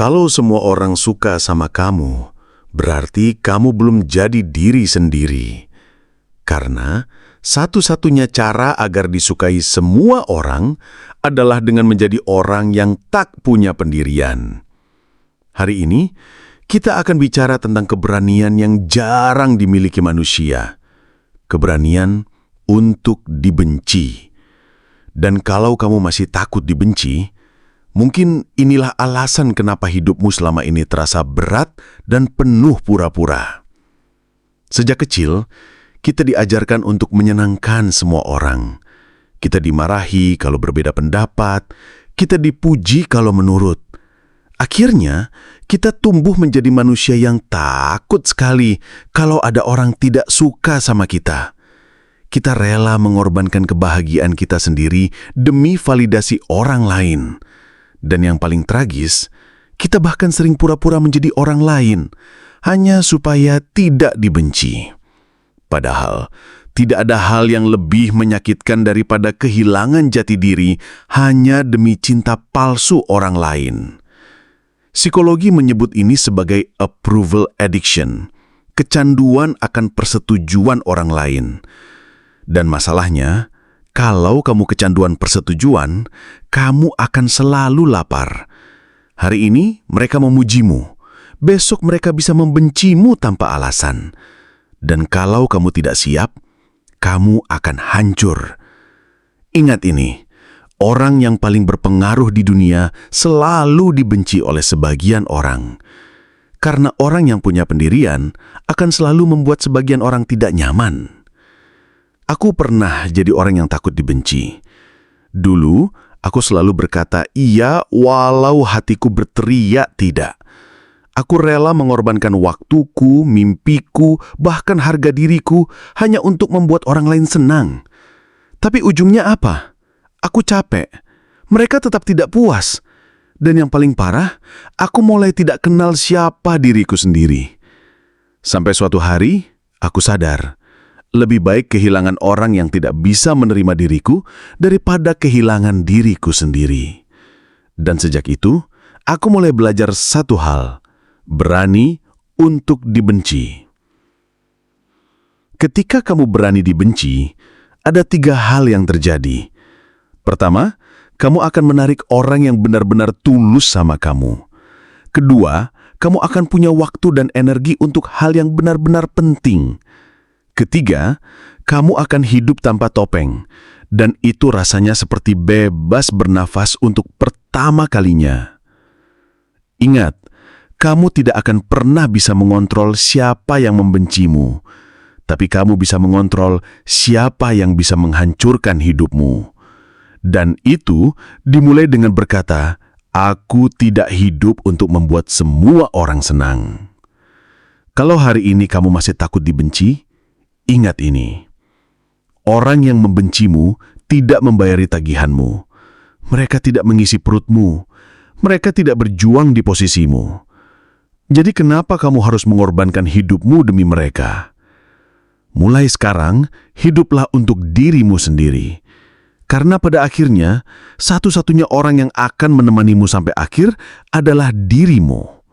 Kalau semua orang suka sama kamu, berarti kamu belum jadi diri sendiri. Karena satu-satunya cara agar disukai semua orang adalah dengan menjadi orang yang tak punya pendirian. Hari ini, kita akan bicara tentang keberanian yang jarang dimiliki manusia. Keberanian untuk dibenci. Dan kalau kamu masih takut dibenci, mungkin inilah alasan kenapa hidupmu selama ini terasa berat dan penuh pura-pura. Sejak kecil, kita diajarkan untuk menyenangkan semua orang. Kita dimarahi kalau berbeda pendapat, kita dipuji kalau menurut. Akhirnya, kita tumbuh menjadi manusia yang takut sekali kalau ada orang tidak suka sama kita. Kita rela mengorbankan kebahagiaan kita sendiri demi validasi orang lain. Dan yang paling tragis, kita bahkan sering pura-pura menjadi orang lain, hanya supaya tidak dibenci. Padahal, tidak ada hal yang lebih menyakitkan daripada kehilangan jati diri hanya demi cinta palsu orang lain. Psikologi menyebut ini sebagai approval addiction, kecanduan akan persetujuan orang lain. Dan masalahnya, kalau kamu kecanduan persetujuan, kamu akan selalu lapar. Hari ini mereka memujimu, besok mereka bisa membencimu tanpa alasan. Dan kalau kamu tidak siap, kamu akan hancur. Ingat ini, orang yang paling berpengaruh di dunia selalu dibenci oleh sebagian orang. Karena orang yang punya pendirian akan selalu membuat sebagian orang tidak nyaman. Aku pernah jadi orang yang takut dibenci. Dulu, aku selalu berkata iya walau hatiku berteriak tidak. Aku rela mengorbankan waktuku, mimpiku, bahkan harga diriku hanya untuk membuat orang lain senang. Tapi ujungnya apa? Aku capek. Mereka tetap tidak puas. Dan yang paling parah, aku mulai tidak kenal siapa diriku sendiri. Sampai suatu hari, aku sadar. Lebih baik kehilangan orang yang tidak bisa menerima diriku daripada kehilangan diriku sendiri. Dan sejak itu, aku mulai belajar satu hal, berani untuk dibenci. Ketika kamu berani dibenci, ada 3 hal yang terjadi. Pertama, kamu akan menarik orang yang benar-benar tulus sama kamu. Kedua, kamu akan punya waktu dan energi untuk hal yang benar-benar penting. Ketiga, kamu akan hidup tanpa topeng, dan itu rasanya seperti bebas bernafas untuk pertama kalinya. Ingat, kamu tidak akan pernah bisa mengontrol siapa yang membencimu, tapi kamu bisa mengontrol siapa yang bisa menghancurkan hidupmu. Dan itu dimulai dengan berkata, "Aku tidak hidup untuk membuat semua orang senang." Kalau hari ini kamu masih takut dibenci, ingat ini, orang yang membencimu tidak membayari tagihanmu. Mereka tidak mengisi perutmu. Mereka tidak berjuang di posisimu. Jadi kenapa kamu harus mengorbankan hidupmu demi mereka? Mulai sekarang, hiduplah untuk dirimu sendiri. Karena pada akhirnya, satu-satunya orang yang akan menemanimu sampai akhir adalah dirimu.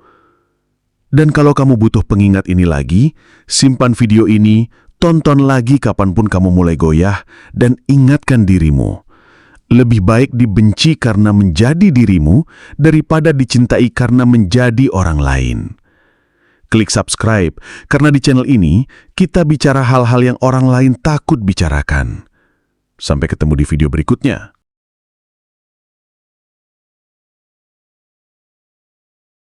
Dan kalau kamu butuh pengingat ini lagi, simpan video ini, tonton lagi kapanpun kamu mulai goyah, dan ingatkan dirimu. Lebih baik dibenci karena menjadi dirimu, daripada dicintai karena menjadi orang lain. Klik subscribe, karena di channel ini, kita bicara hal-hal yang orang lain takut bicarakan. Sampai ketemu di video berikutnya.